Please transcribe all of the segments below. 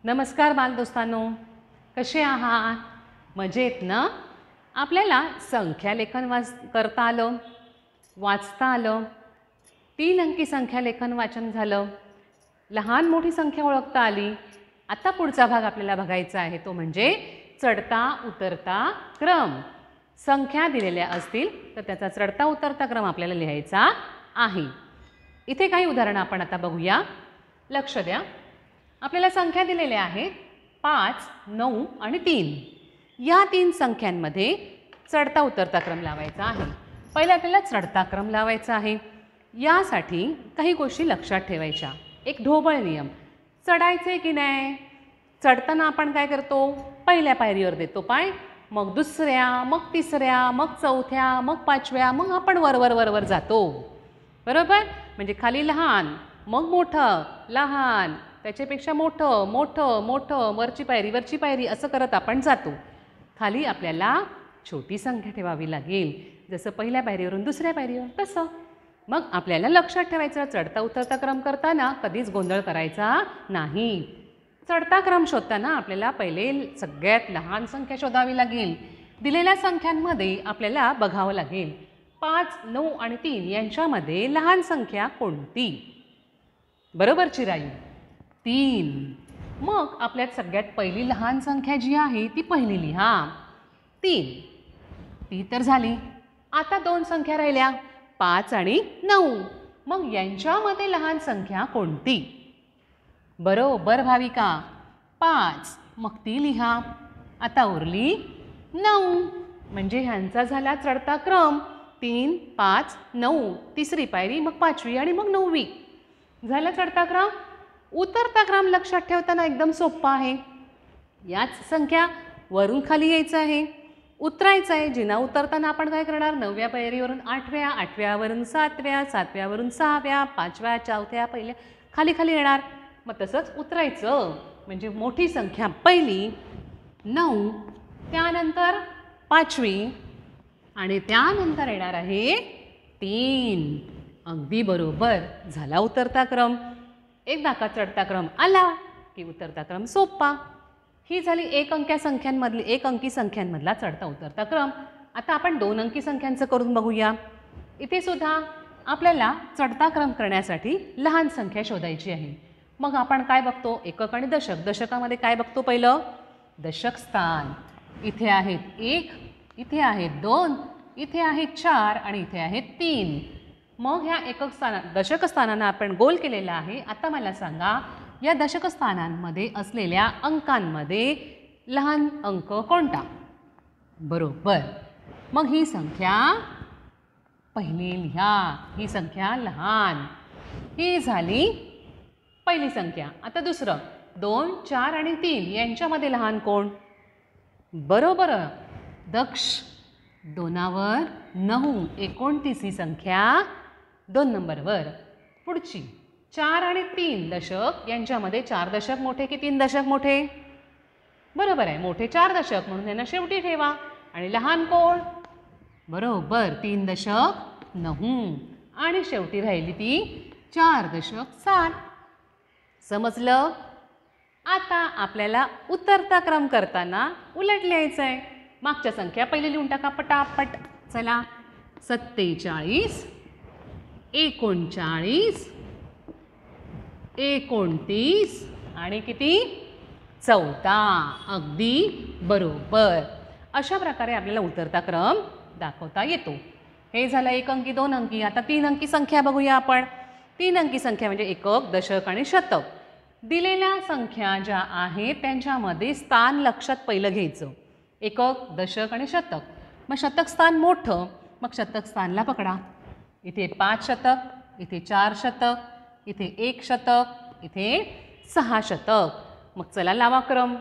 नमस्कार बालदोस्तांनो, कसे आहात? मजेत ना? आपल्याला संख्यालेखन करता आलं, वाचता आलं, 3 अंकी संख्यालेखन वाचन झालं, लहान मोठी संख्या ओळखता आली. आता पुढचा भाग आपल्याला बघायचा आहे, तो म्हणजे चढता उतरता क्रम. संख्या दिलेल्या असतील तर त्याचा चढता उतरता क्रम आपल्याला लिहायचा आहे. इथे काही उदाहरणं आपण आता बघूया. लक्ष द्या. आपल्याला संख्या दिलेल्या आहेत 5, 9 आणि 3. या 3 संख्यांमध्ये चढता उतरता क्रम लावायचा आहे. पहिले आपल्याला चढता क्रम लावायचा आहे. यासाठी काही गोष्टी लक्षात ठेवायच्या. एक ढोबळ नियम. चढायचे की नाही? चढताना आपण काय करतो? पहिल्या पायरीवर देतो पाय, मग दुसऱ्या, मग तिसऱ्या, मग चौथ्या, मग पाचव्या, मग आपण वरवर वरवर जातो. बरोबर? म्हणजे खाली लहान, मग मोठं, लहान, त्याच्यापेक्षा मोठं, मोठं, मोठं, वरची पायरी असं करत आपण जातो. खाली आपल्याला छोटी संख्या ठेवावी लागेल, जसं पहिल्या पायरीवरून दुसऱ्या पायरीवर तसं. मग आपल्याला लक्षात ठेवायचं, चढता उतरता क्रम करताना कधीच गोंधळ करायचा नाही. चढता क्रम शोधताना आपल्याला पहिले सगळ्यात लहान संख्या शोधावी लागेल. दिलेल्या संख्यांमध्ये आपल्याला बघावं लागेल 5, 9 आणि 3 यांच्यामध्ये लहान संख्या कोणती? बरोबर चिरायू? 3. मग आपल्यात सगळ्यात पहिली लहान संख्या जी आहे ती पहिली लिहा. 3. ती तर झाली. आता 2 संख्या राहिल्या, 5 आणि 9. मग यांच्यामध्ये लहान संख्या कोणती? बरोबर भाविका, 5. मग ती लिहा. आता उरली 9. म्हणजे ह्यांचा झाला चढता क्रम 3, 5, 9. तिसरी पायरी, मग 5वी आणि मग 9वी. झाला चढता क्रम. उतरता क्रम लक्षात ठेवताना एकदम सोपा आहे. याच संख्या वरून खाली यायचं आहे, उतरायचं आहे. जिना उतरताना आपण काय करणार? 9व्या पायरीवरून 8व्या, 8व्यावरून 7व्या, 7व्यावरून 6व्या, 5व्या, 4थ्या, पहिल्या खाली खाली येणार. मग तसंच उतरायचं. म्हणजे मोठी संख्या पहिली 9, त्यानंतर 5वी आणि त्यानंतर येणार आहे 3. अगदी बरोबर. झाला उतरता क्रम. एकदा का चढता क्रम आला की उतरता क्रम सोपा. ही झाली 1 अंकी संख्यांमधला चढता उतरता क्रम. आता आपण 2 अंकी संख्यांचं करून बघूया. इथे सुद्धा आपल्याला चढता क्रम करण्यासाठी लहान संख्या शोधायची आहे. मग आपण काय बघतो? एकक आणि दशक. दशकामध्ये काय बघतो? पहिलं दशक स्थान. इथे आहेत 1, इथे आहेत 2, इथे आहेत 4 आणि इथे आहेत 3. मग ह्या दशक स्थानांना आपण गोल केलेला आहे. आता मला सांगा, या दशक स्थानांमध्ये असलेल्या अंकांमध्ये लहान अंक कोणता? बरोबर. मग ही संख्या पहिली लिहा. ही संख्या लहान. ही झाली पहिली संख्या. आता दुसरं 2, 4 आणि 3 यांच्यामध्ये लहान कोण? बरोबर, दक्ष. 2वर 9, 29 ही संख्या 2 नंबरवर. पुढची 4 आणि 3 दशक यांच्यामध्ये 4 दशक मोठे की 3 दशक मोठे? बरोबर आहे, मोठे 4 दशक, म्हणून यांना शेवटी ठेवा. आणि लहान कोण? बरोबर, 3 दशक 9 आणि शेवटी राहिली ती 4 दशक 7. समजलं? आता आपल्याला उतरता क्रम करताना उलट लिहायचं आहे. मागच्या संख्या पहिले लिहून टाका पटापट. चला, 47, 39, 29 आणि किती? 14. अगदी बरोबर. अशा प्रकारे आपल्याला उतरता क्रम दाखवता येतो. हे झालं 1 अंकी 2 अंकी. आता 3 अंकी संख्या बघूया आपण. 3 अंकी संख्या म्हणजे एकक, दशक आणि शतक. दिलेल्या संख्या ज्या आहेत त्यांच्यामध्ये स्थान लक्षात पहिलं घ्यायचं. एकक, दशक आणि शतक. मग शतक स्थान मोठं, मग शतक स्थानला पकडा. इथे 5 शतक, इथे 4 शतक, इथे 1 शतक, इथे 6 शतक. मग चला लावा क्रम.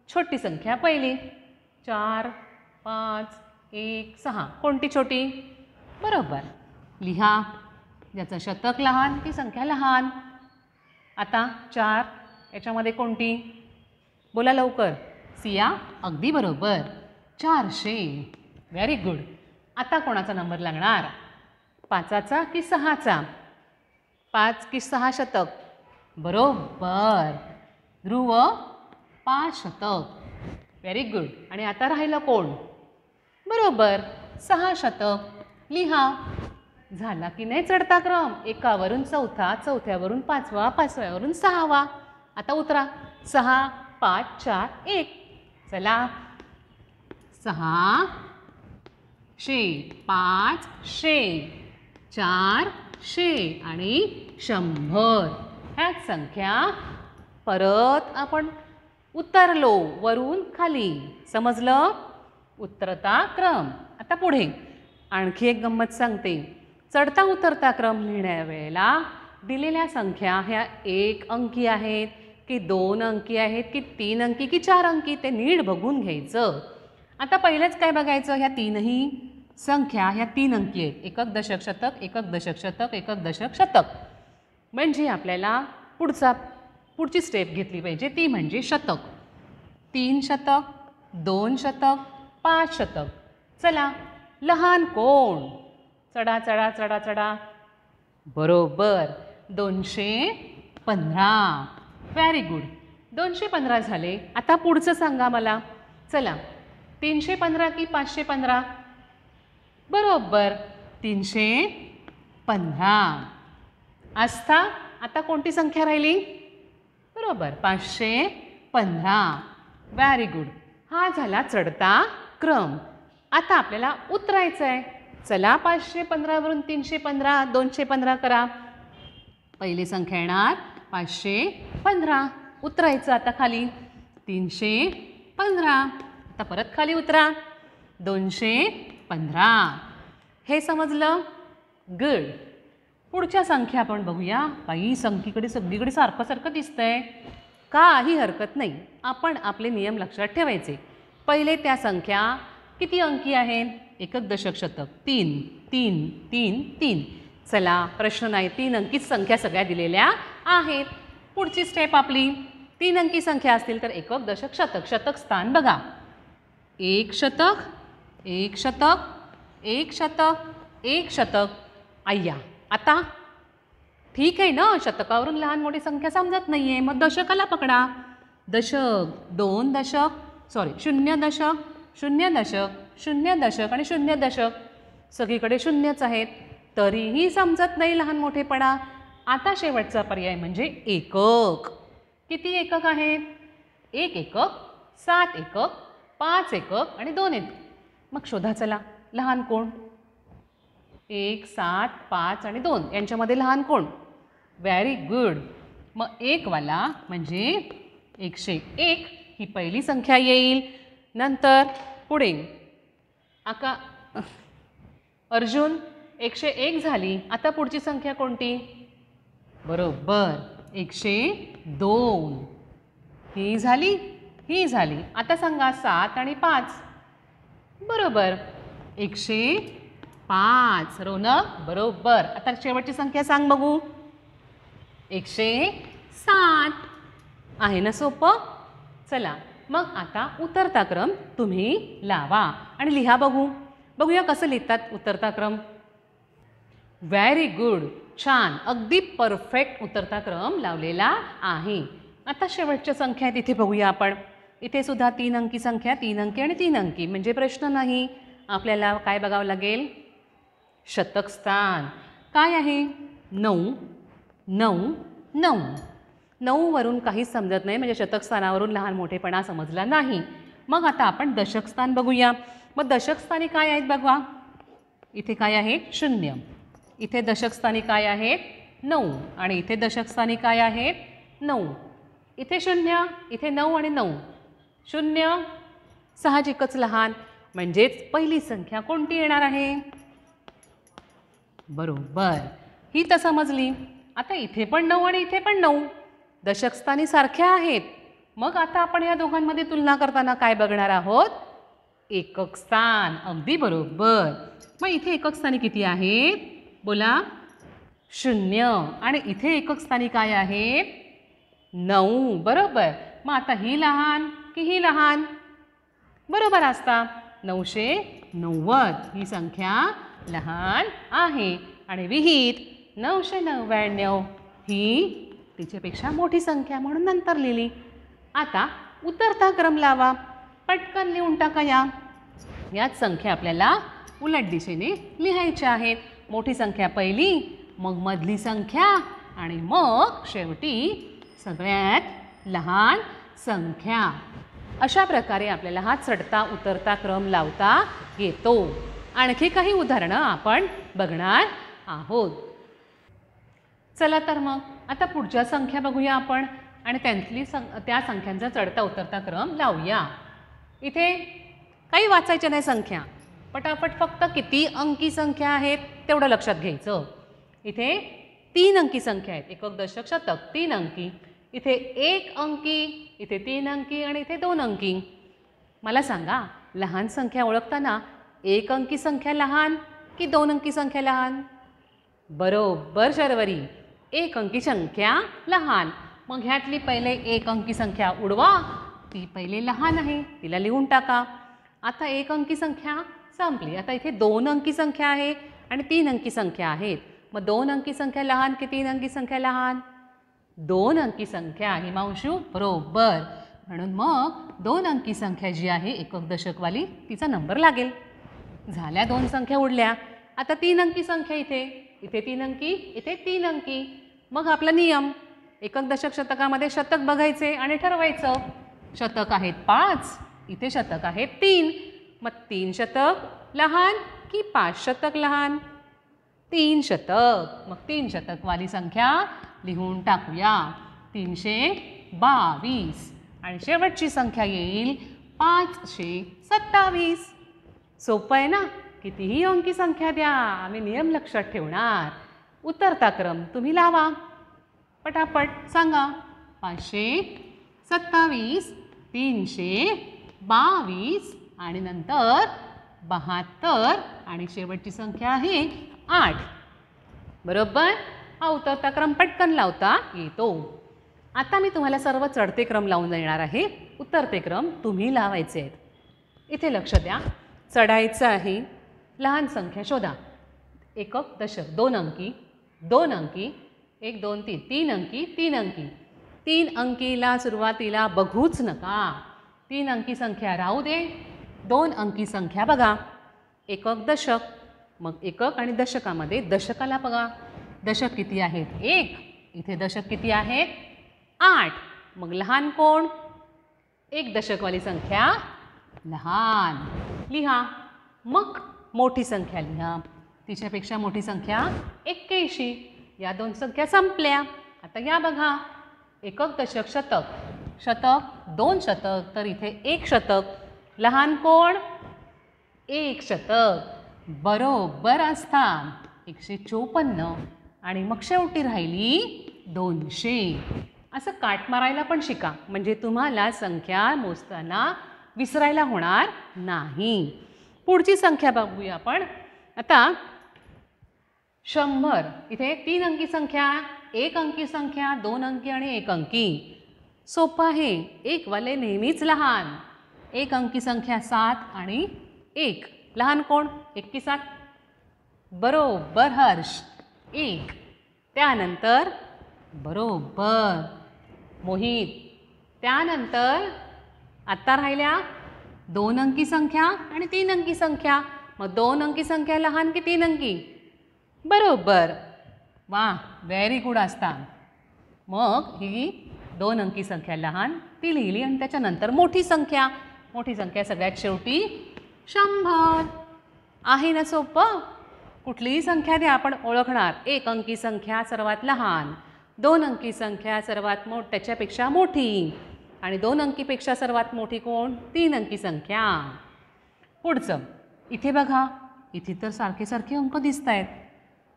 छोटी संख्या पहिली 4, 5, 1, 6. कोणती छोटी? बरोबर, लिहा. ज्याचं शतक लहान ती संख्या लहान. आता 4 याच्यामध्ये कोणती? बोला लवकर. सिया, अगदी बरोबर, 400. Very good. आता कोणाचा नंबर लागणार? 5चा की 6चा? 5 की 6 शतक? बरोबर. ध्रुव 5 शतक. Very good. आणि आता राहिलं कोण? बरोबर 6 शतक. लिहा. झाला की नाही चढता क्रम? एकावरून चौथा, चौथ्यावरून पाचवा, पाचव्यावरून सहावा. आता उतरा. 6, 5, 4, 1. चला. 6 शे, 5 शे, 4 शे आणि 100. ह्याच संख्या परत आपण उतरलो वरून खाली. समजलं? उतरता क्रम. आता पुढे आणखी एक गंमत सांगते. चढता उतरता क्रम लिहिण्या वेळेला दिलेल्या संख्या ह्या 1 अंकी आहेत की 2 अंकी आहेत की 3 अंकी की 4 अंकी ते नीट बघून घ्यायचं. आता पहिलेच काय बघायचं? ह्या तीनही संख्या ह्या 3 अंकी आहेत. एकक दशक शतक, एकक दशक शतक, एकक दशक शतक. म्हणजे आपल्याला पुढची स्टेप घेतली पाहिजे ती म्हणजे शतक. 3 शतक, 2 शतक, 5 शतक. चला. लहान कोण? चढा चढा चढा चढा. बरोबर 215. Very good. 215 झाले. आता पुढचं सांगा मला. चला. 315 की 515? बरोबर 315. आस्था. आता कोणती संख्या राहिली? बरोबर 515. Very good. हा झाला चढता क्रम. आता आपल्याला उतरायचं आहे. चला. 515 वरून 315, 215 करा. पहिली संख्या येणार 515. उतरायचं आता खाली. 315. आता परत खाली उतरा. 215. हे समजलं? गुड. पुढच्या संख्या आपण बघूया. काही संख्येकडे सगळीकडे सारखं दिसतंय. काही हरकत नाही. आपण आपले नियम लक्षात ठेवायचे. पहिले त्या संख्या किती अंकी आहेत? एकक दशक शतक 3 3 3 3. चला. प्रश्न नाही. 3 अंकीच संख्या सगळ्या दिलेल्या आहेत. पुढची स्टेप आपली 3 अंकी संख्या असतील तर एकक दशक शतक. शतक स्थान बघा. 1 शतक, 1 शतक, 1 शतक, 1 शतक. अय्या. आता ठीक आहे ना. शतकावरून लहान मोठी संख्या समजत नाही आहे. मग दशकाला पकडा. दशक, 2 दशक, 0 दशक, 0 दशक, 0 दशक आणि 0 दशक. सगळीकडे शून्यच आहेत. तरीही समजत नाही लहान मोठेपणा. आता शेवटचा पर्याय म्हणजे एकक. किती एकक आहेत? 1 एकक, 7 एकक, 5 एकक आणि 2 एकक. मग शोधा. चला. लहान कोण? 1, 7, 5 आणि 2 यांच्यामध्ये लहान कोण? Very good. मग 1 वाला म्हणजे 101 ही पहिली संख्या येईल. नंतर पुढे अर्जुन 101 झाली. आता पुढची संख्या कोणती? बरोबर 102. ही झाली, ही झाली. आता सांगा 7 आणि 5. बरोबर 105. रौनक बरोबर. आता शेवटची संख्या सांग बघू. 107. आहे ना सोपं? चला. मग आता उतरता क्रम तुम्ही लावा आणि लिहा बघू. बघूया कसं लिहितात उतरता क्रम. Very good. छान. अगदी परफेक्ट उतरता क्रम लावलेला आहे. आता शेवटच्या संख्या आहेत इथे बघूया आपण. इथे सुद्धा 3 अंकी संख्या, 3 अंकी आणि 3 अंकी. म्हणजे प्रश्न नाही. आपल्याला काय बघावं लागेल? शतक स्थान काय आहे? 9 9 9. 9 वरून काहीच समजत नाही. म्हणजे शतक स्थानावरून लहान मोठेपणा समजला नाही. मग आता आपण दशक स्थान बघूया. मग दशक स्थानी काय आहेत बघा. इथे काय आहे? 0. इथे दशक स्थानी काय आहेत? 9. आणि इथे दशक स्थानी काय आहेत? 9. इथे 0, इथे 9 आणि 9. 0 साहजिकच लहान. म्हणजेच पहिली संख्या कोणती येणार आहे? बरोबर. ही तर समजली. आता इथे पण 9 आणि इथे पण 9 दशक स्थानी सारख्या आहेत. मग आता आपण या दोघांमध्ये तुलना करताना काय बघणार आहोत? एकक स्थान. अगदी बरोबर. मग इथे एकक स्थानी किती आहेत? बोला. 0. आणि इथे एकक स्थानी काय आहेत? 9. बरोबर. मग आता ही लहान की ही लहान? बरोबर असता. 990 ही संख्या लहान आहे. आणि विहित 999 ही तिच्यापेक्षा मोठी संख्या म्हणून नंतर लिहिली. आता उतरता क्रम लावा. पटकन लिहून टाका. याच संख्या आपल्याला उलट दिशेने लिहायच्या आहेत. मोठी संख्या पहिली, मग मधली संख्या आणि मग शेवटी सगळ्यात लहान संख्या. अशा प्रकारे आपल्याला हा चढता उतरता क्रम लावता येतो. आणखी काही उदाहरणं आपण बघणार आहोत. चला तर मग आता पुढच्या संख्या बघूया आपण आणि त्या संख्यांचा चढता उतरता क्रम लावूया. इथे काही वाचायच्या नाही संख्या, पटापट फक्त किती अंकी संख्या आहेत तेवढं लक्षात घ्यायचं. इथे 3 अंकी संख्या आहेत, एकक दशक शतक 3 अंकी. इथे 1 अंकी, इथे 3 अंकी आणि इथे 2 अंकी. मला सांगा, लहान संख्या ओळखताना 1 अंकी संख्या लहान की 2 अंकी संख्या लहान? बरोबर शर्वरी, 1 अंकी संख्या लहान. मग ह्यातली पहिले 1 अंकी संख्या उडवा, ती पहिले लहान आहे, तिला लिहून टाका. आता 1 अंकी संख्या संपली. आता इथे 2 अंकी संख्या आहे आणि 3 अंकी संख्या आहेत. मग 2 अंकी संख्या लहान की 3 अंकी संख्या लहान? 2 अंकी संख्या आहे मावशू, बरोबर. म्हणून मग 2 अंकी संख्या जी आहे एकक दशकवाली तिचा नंबर लागेल. झाल्या 2 संख्या उडल्या. आता 3 अंकी संख्या इथे 3 अंकी, इथे 3 अंकी. मग आपला नियम, एकक दशक शतकामध्ये शतक बघायचे आणि ठरवायचं. शतक आहेत 5, इथे शतक आहेत 3. मग 3 शतक लहान की 5 शतक लहान? 3 शतक. मग 3 शतकवाली संख्या लिहून टाकूया, 322. आणि शेवटची संख्या येईल 527. सोपं आहे ना? कितीही अंकी संख्या द्या, आम्ही नियम लक्षात ठेवणार. उतरता क्रम तुम्ही लावा, पटापट सांगा. 527, 322 आणि नंतर 72 आणि शेवटची संख्या आहे 8. बरोबर. हा उतरता क्रम पटकन लावता येतो. आता मी तुम्हाला सर्व चढते क्रम लावून देणार आहे, उतरते क्रम तुम्ही लावायचे आहेत. इथे लक्ष द्या. चढायचं आहे, लहान संख्या शोधा. एकक दशक 2 अंकी, 2 अंकी, 1 2 3, 3 अंकी, 3 अंकी. 3 अंकीला सुरुवातीला बघूच नका, 3 अंकी संख्या राहू दे. 2 अंकी संख्या बघा. एकक दशक, मग एकक आणि दशकामध्ये दशकाला बघा. दशक किती आहेत? 1. इथे दशक किती आहेत? 8. मग लहान कोण? 1 दशकवाली संख्या लहान. लिहा. मग मोठी संख्या लिहा. तिच्यापेक्षा मोठी संख्या 81. या 2 संख्या संपल्या. आता या बघा, एकक दशक शतक, शतक 2 शतक, तर इथे 1 शतक. लहान कोण? 1 शतक. बरोबर असता 154. आणि मग शेवटी राहिली 200. असं काट मारायला पण शिका, म्हणजे तुम्हाला संख्या मोजताना विसरायला होणार नाही. पुढची संख्या बघूया आपण. आता 100. इथे 3 अंकी संख्या, 1 अंकी संख्या, 2 अंकी आणि 1 अंकी. सोपं आहे. 1 वाले नेहमीच लहान. 1 अंकी संख्या 7 आणि 1. लहान कोण? 1 की 7? बरोबर हर्ष, 1. त्यानंतर बरोबर मोहित. त्यानंतर आत्ता राहिल्या 2 अंकी संख्या आणि 3 अंकी संख्या. मग 2 अंकी संख्या लहान की 3 अंकी? बरोबर. वा, व्हेरी गुड असता. मग ही 2 अंकी संख्या लहान ती लिहिली आणि त्याच्यानंतर मोठी संख्या. मोठी संख्या सगळ्यात शेवटी 100. आहे ना सोपं? कुठलीही संख्या द्या आपण ओळखणार. 1 अंकी संख्या सर्वात लहान, 2 अंकी संख्या सर्वात त्याच्यापेक्षा मोठी आणि 2 अंकीपेक्षा सर्वात मोठी कोण? 3 अंकी संख्या. पुढचं इथे बघा, इथे तर सारखे सारखे अंक दिसत आहेत.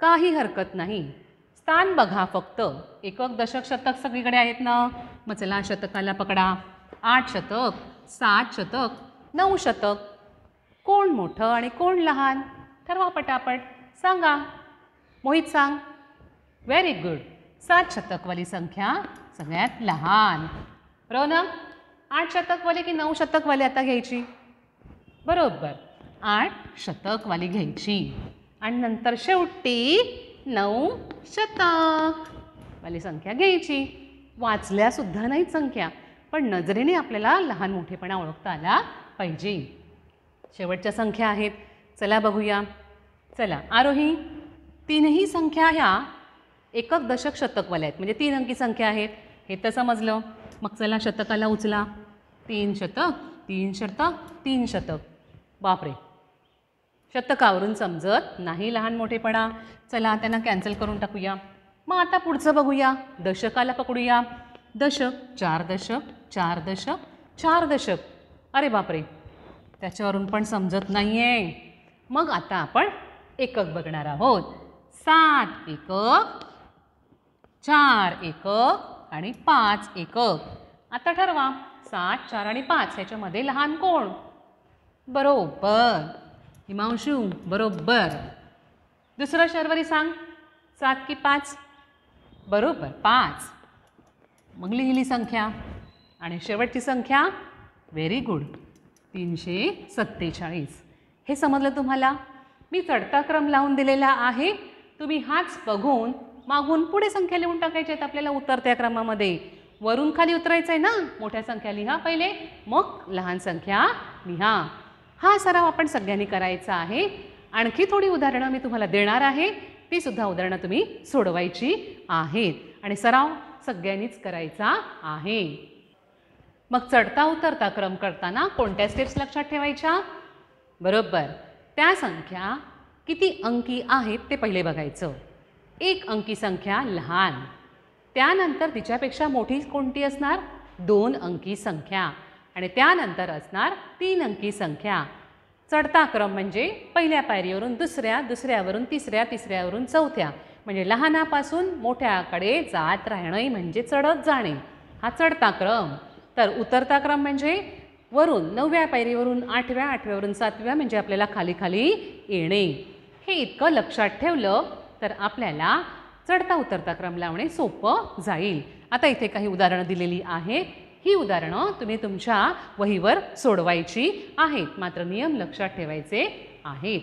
काही हरकत नाही, स्थान बघा फक्त. एकक दशक शतक सगळीकडे आहेत ना. मग चला शतकाला पकडा. 8 शतक, 7 शतक, 9 शतक. कोण मोठं आणि कोण लहान? ठरवा पटापट, सांगा. मोहित सांग. Very good. 7 शतकवाली संख्या सगळ्यात लहान. रौनक, 8 शतकवाली की 9 शतकवाली आता घ्यायची? बरोबर, 8 शतकवाली घ्यायची. आणि नंतर शेवटी 9 शतकवाली संख्या घ्यायची. वाचल्यासुद्धा नाहीत संख्या, पण नजरेने आपल्याला लहान मोठेपणा ओळखता आला पाहिजे. शेवटच्या संख्या आहेत, चला बघूया. चला आरोही, तीनही संख्या ह्या एकक दशक शतकवाल्या आहेत, म्हणजे 3 अंकी संख्या आहेत, हे तर समजलं. मग चला शतकाला उचला. 3 शतक, 3 शतक, 3 शतक. बापरे, शतकावरून समजत नाही लहान मोठेपणा. चला त्यांना कॅन्सल करून टाकूया. मग आता पुढचं बघूया, दशकाला पकडूया. दशक, 4 दशक, 4 दशक, 4 दशक. अरे बापरे, त्याच्यावरून पण समजत नाही आहे. मग आता आपण एकक बघणार आहोत. 7 एकक, 4 एकक आणि 5 एकक. आता ठरवा, 7, 4 आणि 5 ह्याच्यामध्ये लहान कोण? बरोबर हिमांशू, बरोबर. दुसरं शर्वरी सांग, 7 की 5? बरोबर 5. मग लिहिली संख्या आणि शेवटची संख्या, व्हेरी गुड, 347. हे समजलं तुम्हाला? मी चढता क्रम लावून दिलेला आहे, तुम्ही हाच बघून मागून पुढे संख्या लिहून टाकायच्या आहेत आपल्याला उतरत्या क्रमामध्ये. वरून खाली उतरायचं आहे ना, मोठ्या संख्या लिहा पहिले, मग लहान संख्या लिहा. हा सराव आपण सगळ्यांनी करायचा आहे. आणखी थोडी उदाहरणं मी तुम्हाला देणार आहे, ती सुद्धा उदाहरणं तुम्ही सोडवायची आहेत आणि सराव सगळ्यांनीच करायचा आहे. मग चढता उतरता क्रम करताना कोणत्या स्टेप्स लक्षात ठेवायच्या? बरोबर, त्या संख्या किती अंकी आहेत ते पहिले बघायचं. 1 अंकी संख्या लहान, त्यानंतर तिच्यापेक्षा मोठी कोणती असणार? 2 अंकी संख्या आणि त्यानंतर असणार 3 अंकी संख्या. चढता क्रम म्हणजे पहिल्या पायरीवरून दुसऱ्या, दुसऱ्यावरून तिसऱ्या, तिसऱ्यावरून चौथ्या, म्हणजे लहानापासून मोठ्याकडे जात राहणे म्हणजे चढत जाणे, हा चढता क्रम. तर उतरता क्रम म्हणजे वरून 9व्या पायरीवरून 8व्या, 8व्यावरून 7व्या, म्हणजे आपल्याला खाली खाली येणे. हे इतकं लक्षात ठेवलं तर आपल्याला चढता उतरता क्रम लावणे सोपं जाईल. आता इथे काही उदाहरणं दिलेली आहेत, ही उदाहरणं तुम्ही तुमच्या वहीवर सोडवायची आहेत, मात्र नियम लक्षात ठेवायचे आहेत.